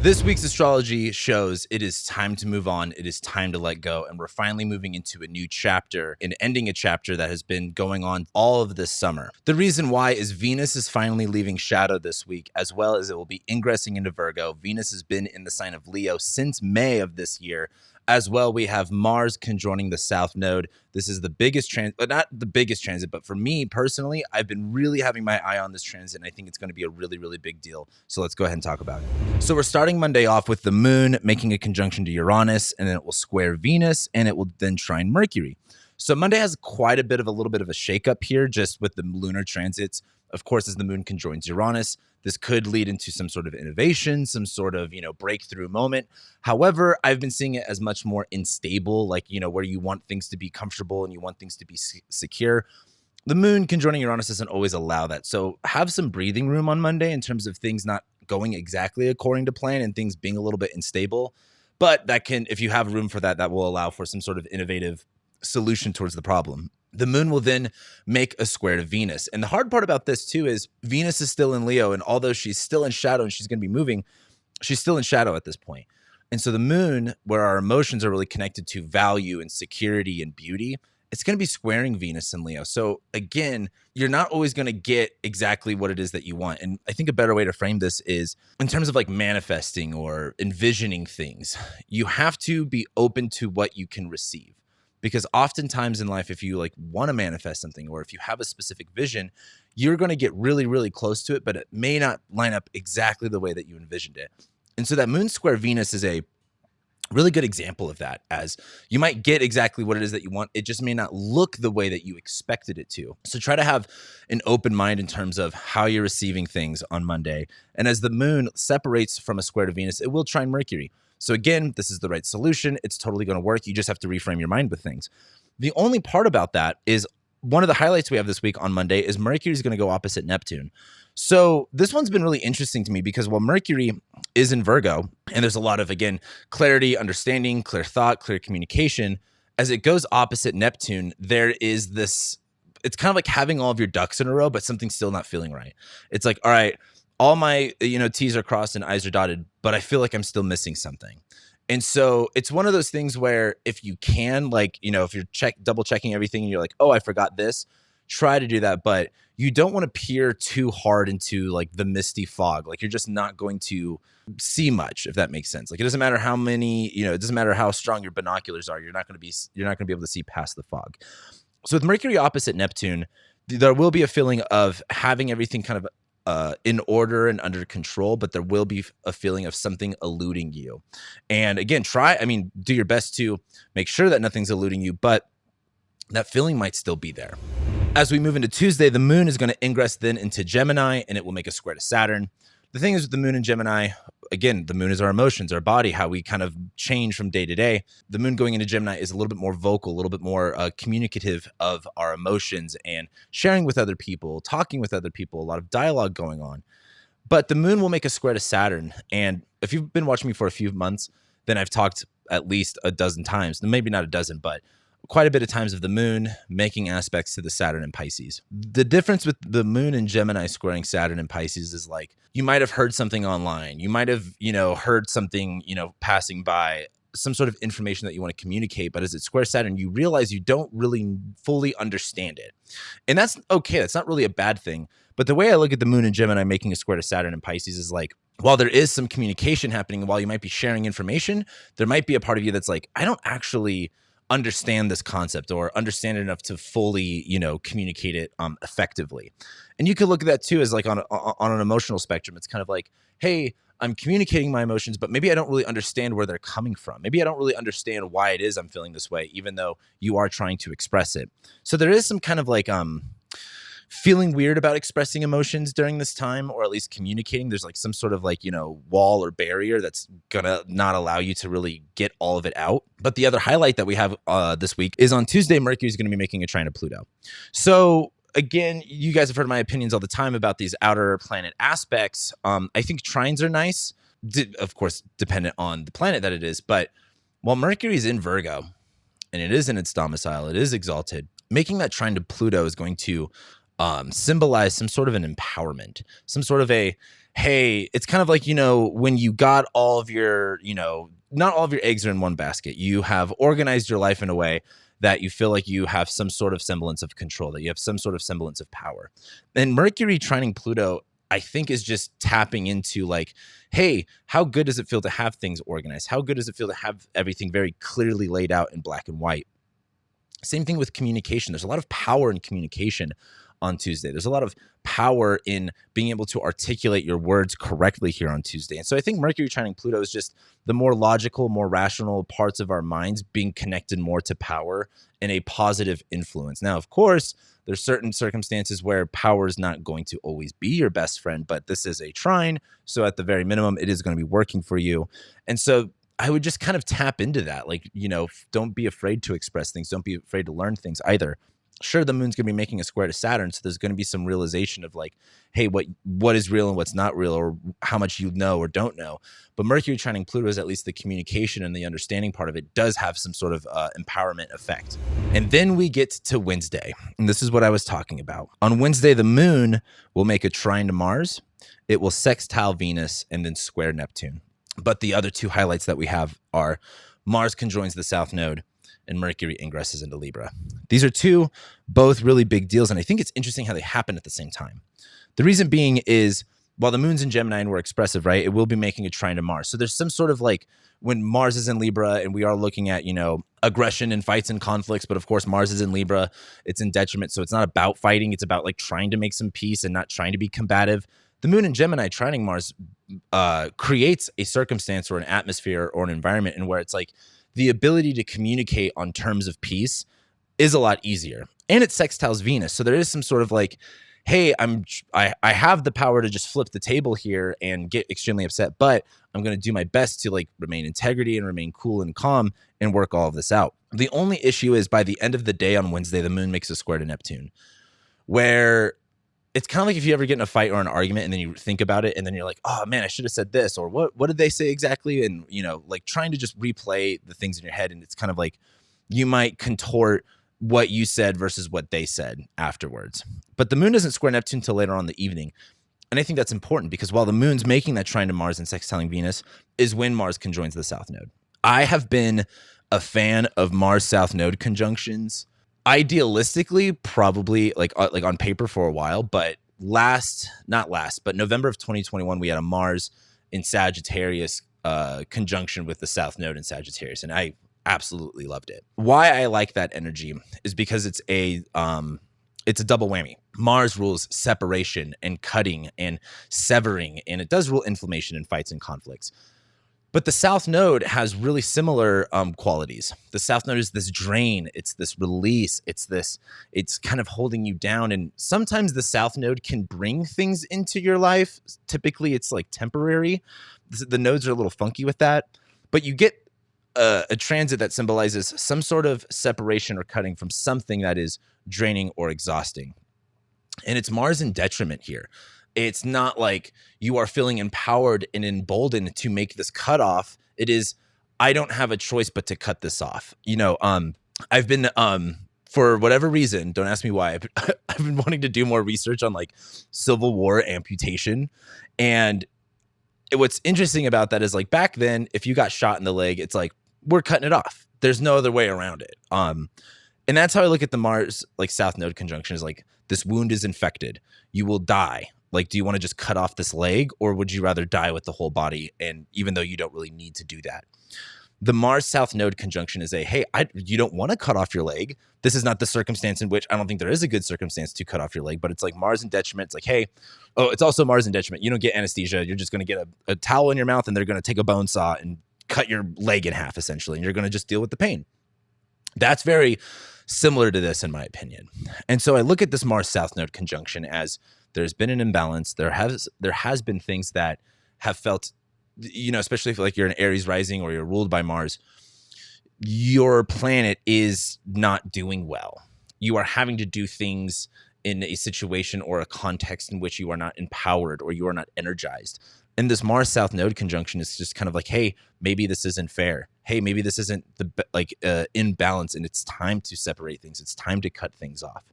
This week's astrology shows it is time to move on. It is time to let go. And we're finally moving into a new chapter and ending a chapter that has been going on all of this summer. The reason why is Venus is finally leaving shadow this week, as well as it will be ingressing into Virgo. Venus has been in the sign of Leo since May of this year. As well, we have Mars conjoining the South Node. This is the biggest transit, but not the biggest transit, but for me personally, I've been really having my eye on this transit, and I think it's going to be a really, really big deal. So let's go ahead and talk about it. So we're starting Monday off with the moon making a conjunction to Uranus, and then it will square Venus, and it will then trine Mercury. So Monday has quite a little bit of a shakeup here just with the lunar transits. Of course, as the moon conjoins Uranus, this could lead into some sort of innovation, some sort of, breakthrough moment. However, I've been seeing it as much more unstable, like, where you want things to be comfortable and you want things to be secure. The moon conjoining Uranus doesn't always allow that. So have some breathing room on Monday in terms of things not going exactly according to plan and things being a little bit unstable. But that can, if you have room for that, that will allow for some sort of innovative solution towards the problem. The moon will then make a square to Venus. And the hard part about this too is Venus is still in Leo, and although she's still in shadow and she's going to be moving, she's still in shadow at this point. And so the moon, where our emotions are really connected to value and security and beauty, it's going to be squaring Venus and Leo. So again, you're not always going to get exactly what it is that you want. And I think a better way to frame this is in terms of like manifesting or envisioning things, you have to be open to what you can receive. Because oftentimes in life, if you like want to manifest something or if you have a specific vision, you're going to get really, really close to it, but it may not line up exactly the way that you envisioned it. And so that moon square Venus is a really good example of that, as you might get exactly what it is that you want. It just may not look the way that you expected it to. So try to have an open mind in terms of how you're receiving things on Monday. And as the moon separates from a square to Venus, it will trine Mercury. So again, this is the right solution. It's totally going to work. You just have to reframe your mind with things. The only part about that is one of the highlights we have this week on Monday is Mercury is going to go opposite Neptune. So this one's been really interesting to me because while Mercury is in Virgo, and there's a lot of, again, clarity, understanding, clear thought, clear communication, as it goes opposite Neptune, there is this, it's kind of like having all of your ducks in a row, but something's still not feeling right. It's like, all right, all my, T's are crossed and I's are dotted, but I feel like I'm still missing something. And so it's one of those things where if you can, like, if you're double checking everything and you're like, oh, I forgot this, try to do that. But you don't want to peer too hard into like the misty fog. Like you're just not going to see much, if that makes sense. Like it doesn't matter how many, it doesn't matter how strong your binoculars are. You're not going to be able to see past the fog. So with Mercury opposite Neptune, there will be a feeling of having everything kind of in order and under control, but there will be a feeling of something eluding you. And again, do your best to make sure that nothing's eluding you, but that feeling might still be there. As we move into Tuesday, the moon is going to ingress then into Gemini, and it will make a square to Saturn. The thing is with the moon and Gemini, again, the moon is our emotions, our body, how we kind of change from day to day. The moon going into Gemini is a little bit more vocal, a little bit more communicative of our emotions and sharing with other people, talking with other people, a lot of dialogue going on. But the moon will make a square to Saturn. And if you've been watching me for a few months, then I've talked at least a dozen times, maybe not a dozen, but quite a bit of times of the moon making aspects to the Saturn and Pisces. The difference with the moon and Gemini squaring Saturn and Pisces is like, you might have heard something online. You might have, heard something, passing by, some sort of information that you want to communicate. But as it squares Saturn, you realize you don't really fully understand it. And that's okay. That's not really a bad thing. But the way I look at the moon and Gemini making a square to Saturn and Pisces is like, while there is some communication happening, while you might be sharing information, there might be a part of you that's like, I don't actually understand this concept or understand it enough to fully, communicate it effectively. And you could look at that too as like on an emotional spectrum. It's kind of like, hey, I'm communicating my emotions, but maybe I don't really understand where they're coming from. Maybe I don't really understand why it is I'm feeling this way, even though you are trying to express it. So there is some kind of like feeling weird about expressing emotions during this time, or at least communicating. There's like some sort of like, wall or barrier that's gonna not allow you to really get all of it out. But the other highlight that we have this week is on Tuesday, Mercury is going to be making a trine to Pluto. So again, you guys have heard my opinions all the time about these outer planet aspects. I think trines are nice, of course, dependent on the planet that it is. But while Mercury is in Virgo and it is in its domicile, it is exalted, making that trine to Pluto is going to symbolize some sort of an empowerment, some sort of a, hey, it's kind of like, when you got all of your, not all of your eggs are in one basket. You have organized your life in a way that you feel like you have some sort of semblance of control, that you have some sort of semblance of power. And Mercury trining Pluto, I think, is just tapping into like, hey, how good does it feel to have things organized? How good does it feel to have everything very clearly laid out in black and white? Same thing with communication. There's a lot of power in communication on Tuesday. There's a lot of power in being able to articulate your words correctly here on Tuesday. And so I think Mercury trining Pluto is just the more logical, more rational parts of our minds being connected more to power and a positive influence. Now, of course, there's certain circumstances where power is not going to always be your best friend, but this is a trine. So at the very minimum, it is going to be working for you. And so I would just kind of tap into that. Like, don't be afraid to express things. Don't be afraid to learn things either. Sure, the moon's going to be making a square to Saturn. So there's going to be some realization of like, hey, what is real and what's not real, or how much you know or don't know. But Mercury trining Pluto is at least the communication and the understanding part of it does have some sort of empowerment effect. And then we get to Wednesday. And this is what I was talking about. On Wednesday, the moon will make a trine to Mars. It will sextile Venus and then square Neptune. But the other two highlights that we have are Mars conjoins the South Node and Mercury ingresses into Libra. These are two both really big deals, and I think it's interesting how they happen at the same time. The reason being is while the moon's in Gemini and we're expressive, right, it will be making a trine to Mars. So there's some sort of like when Mars is in Libra and we are looking at, aggression and fights and conflicts, but of course Mars is in Libra, it's in detriment. So it's not about fighting. It's about like trying to make some peace and not trying to be combative. The moon in Gemini trining Mars creates a circumstance or an atmosphere or an environment in where it's like the ability to communicate on terms of peace is a lot easier. And it sextiles Venus. So there is some sort of like, hey, I have the power to just flip the table here and get extremely upset, but I'm going to do my best to like remain integrity and remain cool and calm and work all of this out. The only issue is by the end of the day on Wednesday, the moon makes a square to Neptune, where it's kind of like if you ever get in a fight or an argument and then you think about it and then you're like, oh man, I should have said this, or what did they say exactly? And, like trying to just replay the things in your head. And it's kind of like you might contort what you said versus what they said afterwards. But the moon doesn't square Neptune till later on in the evening. And I think that's important because while the moon's making that trine to Mars and sextiling Venus is when Mars conjoins the South Node. I have been a fan of Mars South Node conjunctions. Idealistically, probably like on paper for a while, but November of 2021, we had a Mars in Sagittarius conjunction with the South Node in Sagittarius, and I absolutely loved it. Why I like that energy is because it's a double whammy. Mars rules separation and cutting and severing, and it does rule inflammation and fights and conflicts. But the South Node has really similar qualities. The South Node is this drain. It's this release. It's kind of holding you down. And sometimes the South Node can bring things into your life. Typically, it's like temporary. The nodes are a little funky with that. But you get a transit that symbolizes some sort of separation or cutting from something that is draining or exhausting. And it's Mars in detriment here. It's not like you are feeling empowered and emboldened to make this cutoff. It is, I don't have a choice but to cut this off. I've been, for whatever reason, don't ask me why, I've been wanting to do more research on like Civil War amputation. And what's interesting about that is like back then, if you got shot in the leg, it's like, we're cutting it off. There's no other way around it. And that's how I look at the Mars like South Node conjunction is like, this wound is infected. You will die. Like, do you want to just cut off this leg, or would you rather die with the whole body? And even though you don't really need to do that, the Mars South Node conjunction is you don't want to cut off your leg. This is not the circumstance in which I don't think there is a good circumstance to cut off your leg, but it's like Mars in detriment. It's like, hey, it's also Mars in detriment. You don't get anesthesia. You're just going to get a towel in your mouth and they're going to take a bone saw and cut your leg in half essentially. And you're going to just deal with the pain. That's very similar to this in my opinion. And so I look at this Mars South Node conjunction as there's been an imbalance. There has been things that have felt, especially if like you're an Aries rising or you're ruled by Mars, your planet is not doing well. You are having to do things in a situation or a context in which you are not empowered or you are not energized. And this Mars South Node conjunction is just kind of like, hey, maybe this isn't fair. Hey, maybe this isn't in balance, and it's time to separate things. It's time to cut things off.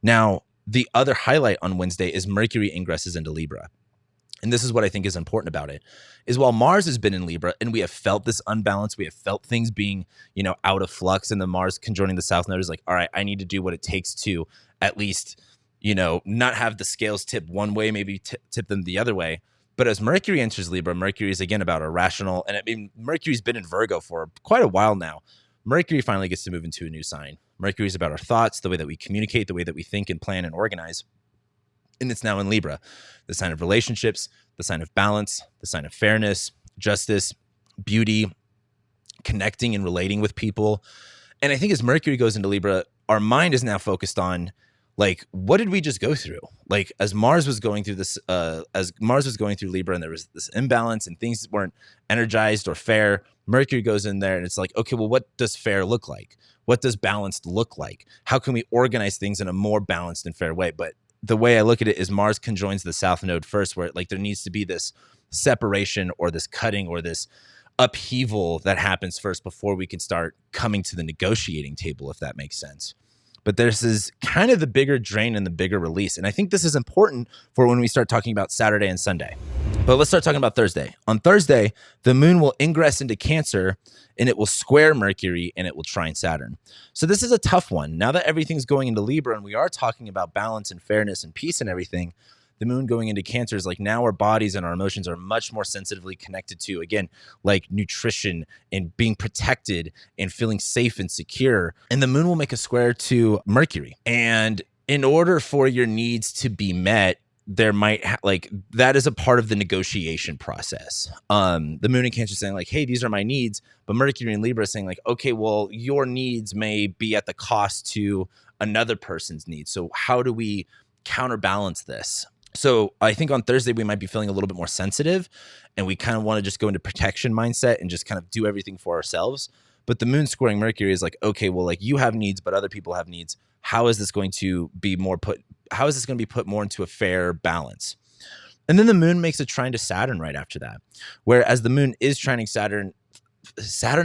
Now, the other highlight on Wednesday is Mercury ingresses into Libra. and this is what I think is important about it, is while Mars has been in Libra and we have felt this unbalance, we have felt things being, out of flux, and the Mars conjoining the South Node is like, all right, I need to do what it takes to at least, not have the scales tip one way, maybe tip them the other way. But as Mercury enters Libra, Mercury is again about irrational, and I mean, Mercury's been in Virgo for quite a while now. Mercury finally gets to move into a new sign. Mercury is about our thoughts, the way that we communicate, the way that we think and plan and organize. And it's now in Libra, the sign of relationships, the sign of balance, the sign of fairness, justice, beauty, connecting and relating with people. And I think as Mercury goes into Libra, our mind is now focused on, like, what did we just go through? Like, as Mars was going through Libra, and there was this imbalance and things weren't energized or fair, Mercury goes in there and it's like, okay, well, what does fair look like? What does balanced look like? How can we organize things in a more balanced and fair way? But the way I look at it is Mars conjoins the South Node first, where like there needs to be this separation or this cutting or this upheaval that happens first before we can start coming to the negotiating table, if that makes sense. But this is kind of the bigger drain and the bigger release. And I think this is important for when we start talking about Saturday and Sunday. But let's start talking about Thursday. On Thursday, the moon will ingress into Cancer, and it will square Mercury, and it will trine Saturn. So this is a tough one. Now that everything's going into Libra and we are talking about balance and fairness and peace and everything, the moon going into Cancer is like, now our bodies and our emotions are much more sensitively connected to, again, like nutrition and being protected and feeling safe and secure. And the moon will make a square to Mercury. And in order for your needs to be met, there might that is a part of the negotiation process. The moon in Cancer is saying like, hey, these are my needs. But Mercury in Libra is saying like, okay, well, your needs may be at the cost to another person's needs. So how do we counterbalance this? So I think on Thursday, we might be feeling a little bit more sensitive, and we kind of want to just go into protection mindset and just kind of do everything for ourselves. But the moon squaring Mercury is like, okay, well, like, you have needs, but other people have needs. How is this going to be put more into a fair balance? And then the moon makes a trine to Saturn right after that. Whereas the moon is trining Saturn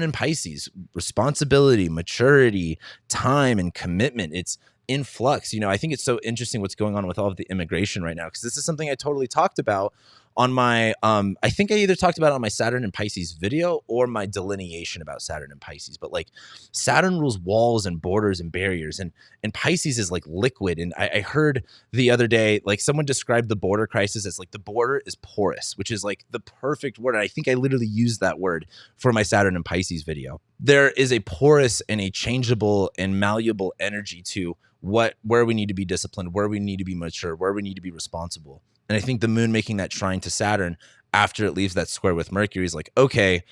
in Pisces, responsibility, maturity, time, and commitment. It's in flux. I think it's so interesting what's going on with all of the immigration right now, because this is something I totally talked about on my, I think I either talked about it on my Saturn and Pisces video or my delineation about Saturn and Pisces. But like, Saturn rules walls and borders and barriers, and Pisces is like liquid. And I heard the other day, like, someone described the border crisis as like, the border is porous, which is like the perfect word. I think I literally used that word for my Saturn and Pisces video. There is a porous and a changeable and malleable energy to where we need to be disciplined, where we need to be mature, where we need to be responsible. And I think the moon making that trine to Saturn after it leaves that square with Mercury is like, okay,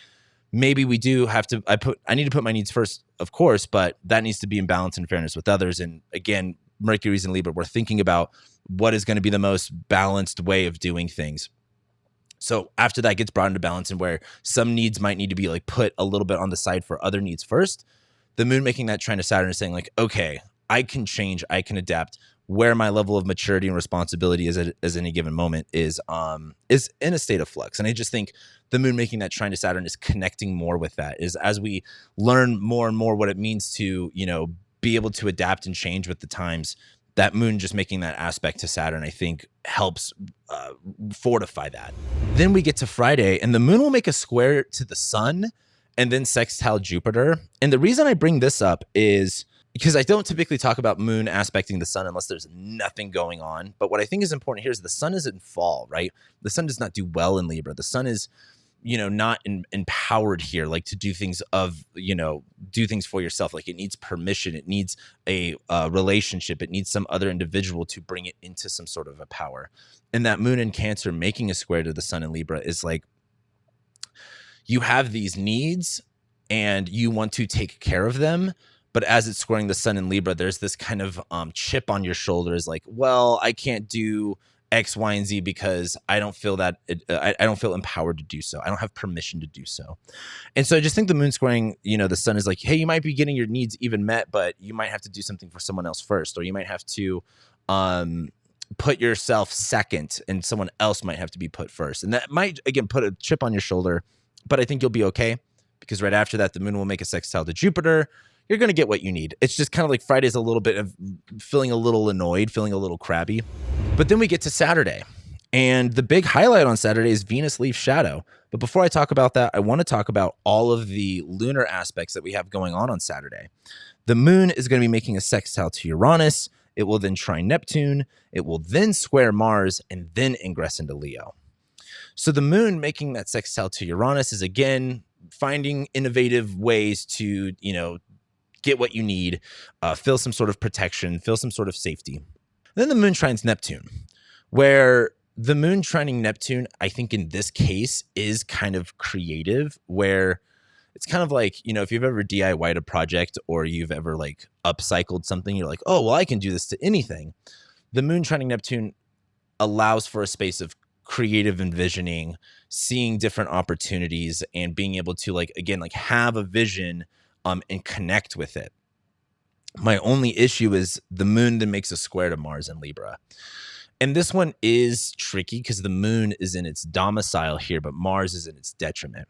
maybe we do have to, I need to put my needs first, of course, but that needs to be in balance and fairness with others. And again, Mercury's in Libra. We're thinking about what is going to be the most balanced way of doing things. So after that gets brought into balance, and where some needs might need to be like put a little bit on the side for other needs first, the moon making that trine to Saturn is saying like, okay, I can change, I can adapt. Where my level of maturity and responsibility is at any given moment is in a state of flux. And I just think the moon making that trine to Saturn is connecting more with that, is as we learn more and more what it means to, be able to adapt and change with the times, that moon just making that aspect to Saturn, I think, helps fortify that. Then we get to Friday, and the moon will make a square to the sun and then sextile Jupiter. And the reason I bring this up is because I don't typically talk about moon aspecting the sun unless there's nothing going on. But what I think is important here is the sun is in fall, right? The sun does not do well in Libra. The sun is, not empowered here, like to do things do things for yourself. Like, it needs permission. It needs a relationship. It needs some other individual to bring it into some sort of a power. And that moon in Cancer making a square to the sun in Libra is like, you have these needs and you want to take care of them. But as it's squaring the sun in Libra, there's this kind of chip on your shoulders, like, well, I can't do X, Y, and Z because I don't feel that I don't feel empowered to do so. I don't have permission to do so. And so I just think the moon squaring, the sun is like, hey, you might be getting your needs even met, but you might have to do something for someone else first, or you might have to put yourself second, and someone else might have to be put first. And that might, again, put a chip on your shoulder, but I think you'll be okay, because right after that, the moon will make a sextile to Jupiter. You're going to get what you need. It's just kind of like Friday's a little bit of feeling a little annoyed, feeling a little crabby. But then we get to Saturday. And the big highlight on Saturday is Venus leaves shadow. But before I talk about that, I want to talk about all of the lunar aspects that we have going on Saturday. The moon is going to be making a sextile to Uranus. It will then trine Neptune. It will then square Mars and then ingress into Leo. So the moon making that sextile to Uranus is, again, finding innovative ways to, get what you need, feel some sort of protection, feel some sort of safety. Then the moon trines Neptune, where the moon trining Neptune, I think in this case, is kind of creative, where it's kind of like, if you've ever DIY'd a project or you've ever like upcycled something, you're like, oh, well, I can do this to anything. The moon trining Neptune allows for a space of creative envisioning, seeing different opportunities, and being able to have a vision and connect with it. My only issue is the moon then makes a square to Mars in Libra. And this one is tricky because the moon is in its domicile here, but Mars is in its detriment.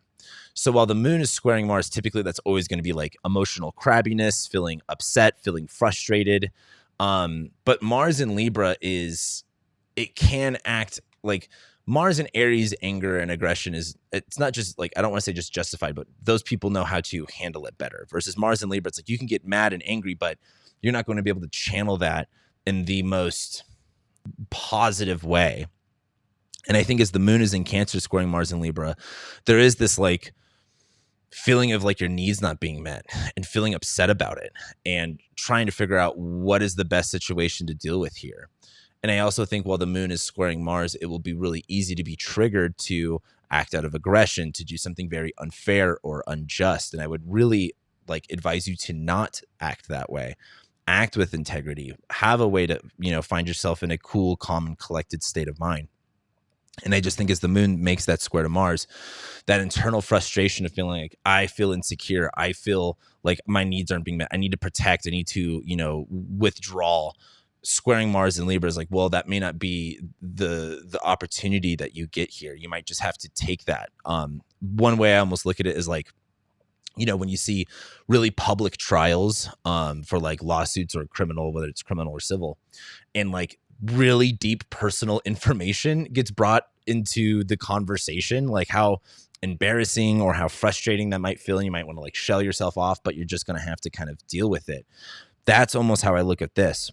So while the moon is squaring Mars, typically that's always going to be like emotional crabbiness, feeling upset, feeling frustrated. But Mars in Libra it can act like Mars in Aries, anger and aggression it's not just like, I don't want to say just justified, but those people know how to handle it better. Versus Mars in Libra, it's like you can get mad and angry, but you're not going to be able to channel that in the most positive way. And I think as the moon is in Cancer squaring Mars in Libra, there is this like feeling of like your needs not being met and feeling upset about it and trying to figure out what is the best situation to deal with here. And I also think while the moon is squaring Mars, it will be really easy to be triggered to act out of aggression, to do something very unfair or unjust. And I would really advise you to not act that way. Act with integrity, have a way to, find yourself in a cool, calm, and collected state of mind. And I just think as the moon makes that square to Mars, that internal frustration of feeling like I feel insecure, I feel like my needs aren't being met, I need to protect, I need to, withdraw. Squaring Mars in Libra is like, well, that may not be the opportunity that you get here. You might just have to take that. One way I almost look at it is like, when you see really public trials for like lawsuits or criminal, whether it's criminal or civil, and like really deep personal information gets brought into the conversation, like how embarrassing or how frustrating that might feel. And you might want to like shell yourself off, but you're just going to have to kind of deal with it. That's almost how I look at this.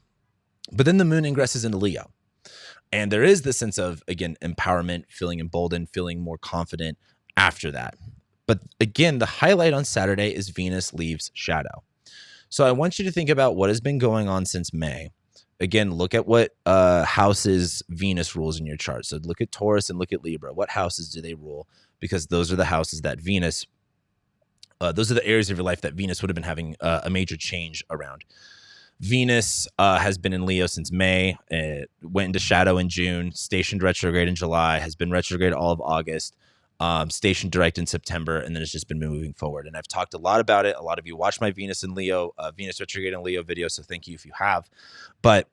But then the moon ingresses into Leo. And there is this sense of, again, empowerment, feeling emboldened, feeling more confident after that. But again, the highlight on Saturday is Venus leaves shadow. So I want you to think about what has been going on since May. Again, look at what houses Venus rules in your chart. So look at Taurus and look at Libra. What houses do they rule? Because those are the houses that Venus, those are the areas of your life that Venus would have been having a major change around. Venus has been in Leo since May. It went into shadow in June, stationed retrograde in July, has been retrograde all of August, stationed direct in September, and then it's just been moving forward. And I've talked a lot about it. A lot of you watch my Venus in Leo, Venus retrograde in Leo video, so thank you if you have. But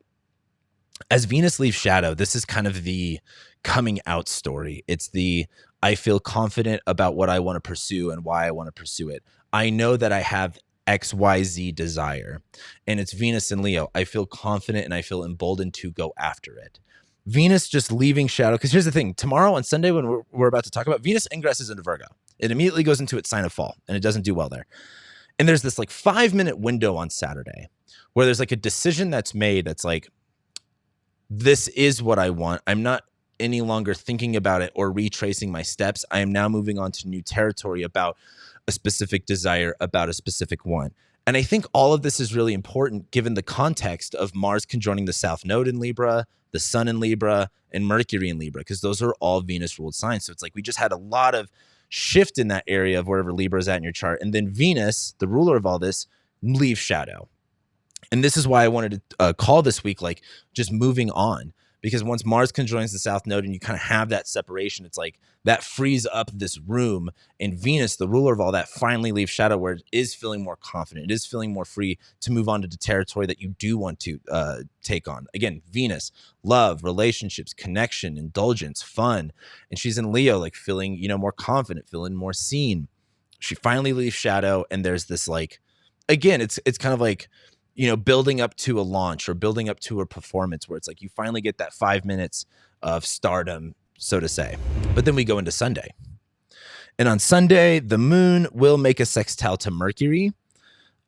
as Venus leaves shadow, this is kind of the coming out story. It's the I feel confident about what I want to pursue and why I want to pursue it. I know that I have XYZ desire, and it's Venus in Leo. I feel confident and I feel emboldened to go after it. Venus just leaving shadow, because here's the thing. Tomorrow on Sunday, when we're about to talk about, Venus ingresses into Virgo. It immediately goes into its sign of fall, and it doesn't do well there. And there's this like 5-minute window on Saturday where there's like a decision that's made that's like, this is what I want. I'm not any longer thinking about it or retracing my steps. I am now moving on to new territory about a specific desire, about a specific one. And I think all of this is really important given the context of Mars conjoining the South Node in Libra, the Sun in Libra, and Mercury in Libra, because those are all Venus-ruled signs. So it's like we just had a lot of shift in that area of wherever Libra is at in your chart. And then Venus, the ruler of all this, leaves shadow. And this is why I wanted to call this week like just moving on. Because once Mars conjoins the South Node and you kind of have that separation, it's like that frees up this room. And Venus, the ruler of all that, finally leaves shadow where it is feeling more confident. It is feeling more free to move on to the territory that you do want to take on. Again, Venus, love, relationships, connection, indulgence, fun. And she's in Leo, like feeling, more confident, feeling more seen. She finally leaves shadow. And there's this like, again, it's kind of like building up to a launch or building up to a performance where it's like you finally get that 5 minutes of stardom, so to say. But then we go into Sunday. And on Sunday, the moon will make a sextile to Mercury.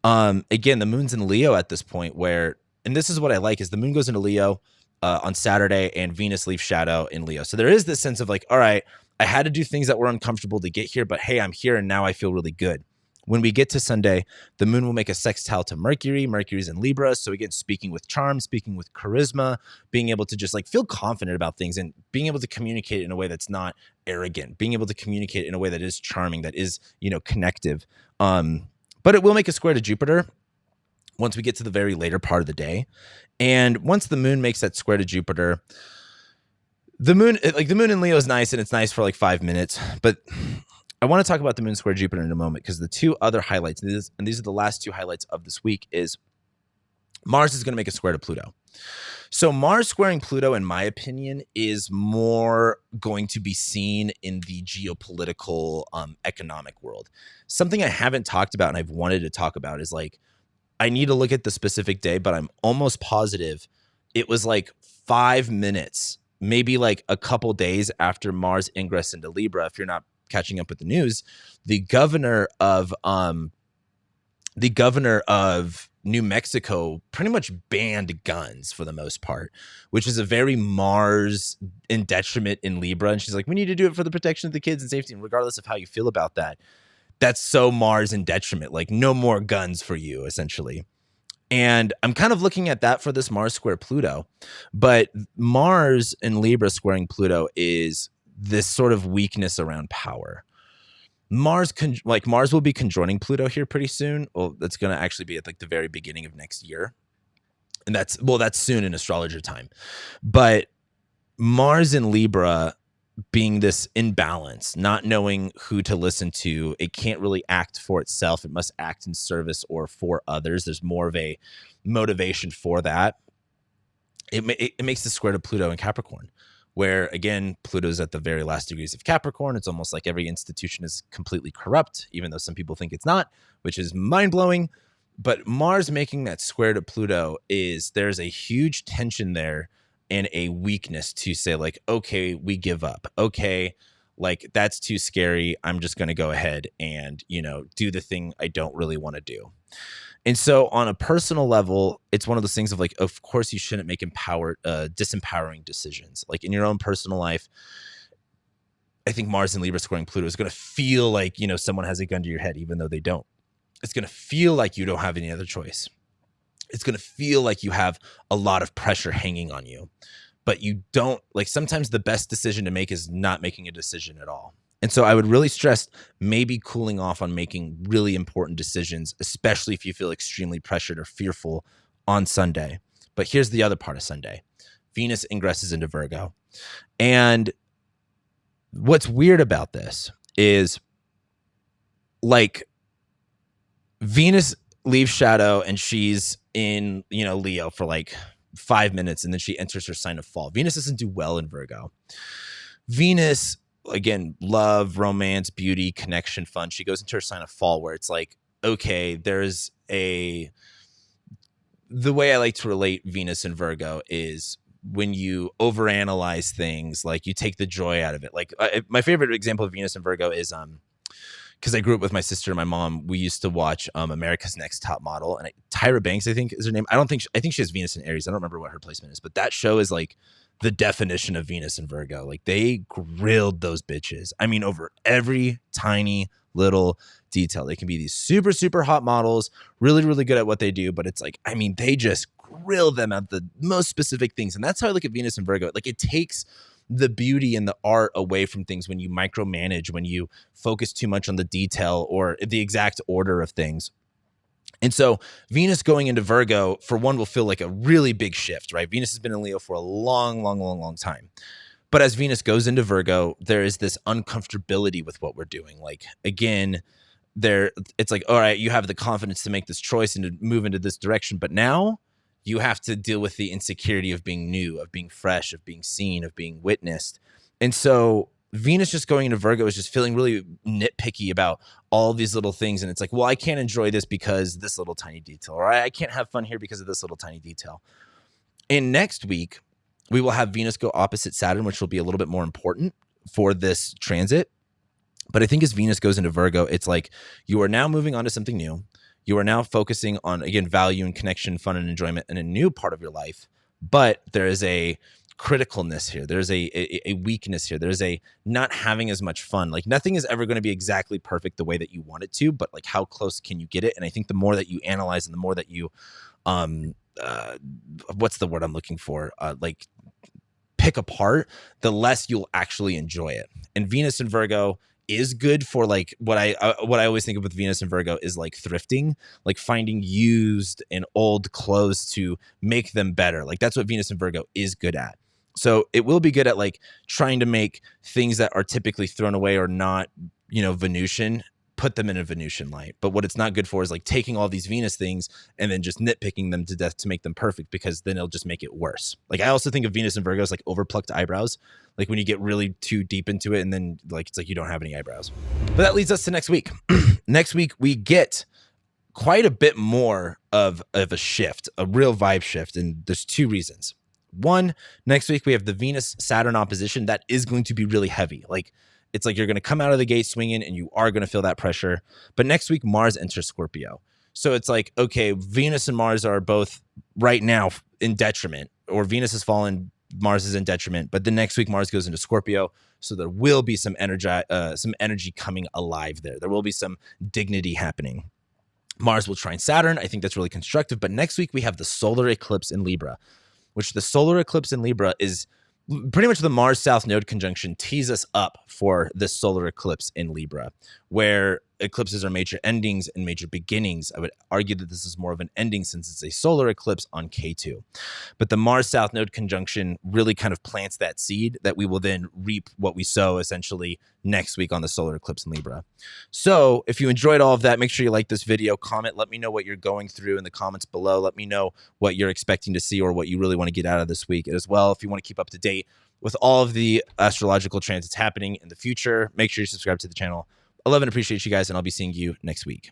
Again, the moon's in Leo at this point and this is what I like, is the moon goes into Leo on Saturday and Venus leaves shadow in Leo. So there is this sense of like, all right, I had to do things that were uncomfortable to get here, but hey, I'm here and now I feel really good. When we get to Sunday, the moon will make a sextile to Mercury. Mercury's in Libra. So again, speaking with charm, speaking with charisma, being able to just like feel confident about things and being able to communicate in a way that's not arrogant, being able to communicate in a way that is charming, that is, connective. But it will make a square to Jupiter once we get to the very later part of the day. And once the moon makes that square to Jupiter, the moon in Leo is nice, and it's nice for like 5 minutes, but I want to talk about the moon square Jupiter in a moment, because the two other highlights, and these are the last two highlights of this week, is Mars is going to make a square to Pluto. So Mars squaring Pluto, in my opinion, is more going to be seen in the geopolitical, economic world. Something I haven't talked about and I've wanted to talk about is like, I need to look at the specific day, but I'm almost positive it was like 5 minutes, maybe like a couple days after Mars ingress into Libra. If you're not catching up with the news, the governor of New Mexico pretty much banned guns for the most part, which is a very Mars in detriment in Libra. And she's like, we need to do it for the protection of the kids and safety. And regardless of how you feel about that, that's so Mars in detriment, like no more guns for you, essentially. And I'm kind of looking at that for this Mars square Pluto. But Mars in Libra squaring Pluto is this sort of weakness around power. Mars will be conjoining Pluto here pretty soon. Well, that's going to actually be at like the very beginning of next year. And that's soon in astrologer time. But Mars in Libra being this imbalance, not knowing who to listen to, it can't really act for itself. It must act in service or for others. There's more of a motivation for that. It makes the square to Pluto in Capricorn, where, again, Pluto's at the very last degrees of Capricorn. It's almost like every institution is completely corrupt, even though some people think it's not, which is mind-blowing. But Mars making that square to Pluto there's a huge tension there and a weakness to say, like, okay, we give up. Okay, like, that's too scary. I'm just going to go ahead and, do the thing I don't really want to do. And so on a personal level, it's one of those things of like, of course you shouldn't make disempowering decisions. Like in your own personal life, I think Mars and Libra squaring Pluto is going to feel like, someone has a gun to your head, even though they don't. It's going to feel like you don't have any other choice. It's going to feel like you have a lot of pressure hanging on you, but you don't. Like, sometimes the best decision to make is not making a decision at all. And so I would really stress maybe cooling off on making really important decisions, especially if you feel extremely pressured or fearful on Sunday. But here's the other part of Sunday. Venus ingresses into Virgo. And what's weird about this is, like, Venus leaves shadow and she's in, Leo for like 5 minutes, and then she enters her sign of fall. Venus doesn't do well in Virgo. Venus, again, love, romance, beauty, connection, fun. She goes into her sign of fall, where it's like, okay, the way I like to relate Venus and Virgo is when you overanalyze things, like you take the joy out of it. Like my favorite example of Venus and Virgo is, because I grew up with my sister and my mom, we used to watch America's Next Top Model, and Tyra Banks, I think, is her name. I think she has Venus in Aries. I don't remember what her placement is, but that show is like the definition of Venus and Virgo. Like, they grilled those bitches. I mean, over every tiny little detail. They can be these super, super hot models, really, really good at what they do, but it's like, I mean, they just grill them at the most specific things. And that's how I look at Venus and Virgo. Like, it takes the beauty and the art away from things when you micromanage, when you focus too much on the detail or the exact order of things. And so Venus going into Virgo, for one, will feel like a really big shift, right? Venus has been in Leo for a long, long, long, long time. But as Venus goes into Virgo, there is this uncomfortability with what we're doing. Like, again, it's like, all right, you have the confidence to make this choice and to move into this direction, but now you have to deal with the insecurity of being new, of being fresh, of being seen, of being witnessed. And so Venus just going into Virgo is just feeling really nitpicky about all these little things. And it's like, well, I can't enjoy this because this little tiny detail, or I can't have fun here because of this little tiny detail. And next week, we will have Venus go opposite Saturn, which will be a little bit more important for this transit. But I think as Venus goes into Virgo, it's like you are now moving on to something new. You are now focusing on, again, value and connection, fun and enjoyment in a new part of your life. But there is a criticalness here. There's a weakness here. There's a not having as much fun. Like nothing is ever going to be exactly perfect the way that you want it to, but like how close can you get it? And I think the more that you analyze and the more that you, what's the word I'm looking for? Like pick apart, the less you'll actually enjoy it. And Venus in Virgo is good for like what I always think of with Venus and Virgo is like thrifting, like finding used and old clothes to make them better. Like that's what Venus and Virgo is good at. So it will be good at like trying to make things that are typically thrown away or not, Venusian, put them in a Venusian light. But what it's not good for is like taking all these Venus things and then just nitpicking them to death to make them perfect, because then it'll just make it worse. Like I also think of Venus and Virgo as like overplucked eyebrows. Like when you get really too deep into it and then like it's like you don't have any eyebrows. But that leads us to next week. Next week we get quite a bit more of a shift, a real vibe shift. And there's two reasons. One, next week we have the Venus-Saturn opposition that is going to be really heavy. Like it's like you're going to come out of the gate swinging and you are going to feel that pressure. But next week, Mars enters Scorpio. So it's like, okay, Venus and Mars are both right now in detriment, or Venus has fallen, Mars is in detriment. But the next week, Mars goes into Scorpio. So there will be some energy coming alive there. There will be some dignity happening. Mars will trine Saturn. I think that's really constructive. But next week, we have the solar eclipse in Libra, which the solar eclipse in Libra is pretty much the Mars South Node conjunction tees us up for this solar eclipse in Libra, where eclipses are major endings and major beginnings. I would argue that this is more of an ending since it's a solar eclipse on K2. But the Mars South Node conjunction really kind of plants that seed that we will then reap what we sow essentially next week on the solar eclipse in Libra. So if you enjoyed all of that, make sure you like this video, comment, let me know what you're going through in the comments below. Let me know what you're expecting to see or what you really want to get out of this week. As well, if you want to keep up to date with all of the astrological transits happening in the future, make sure you subscribe to the channel. I love and appreciate you guys, and I'll be seeing you next week.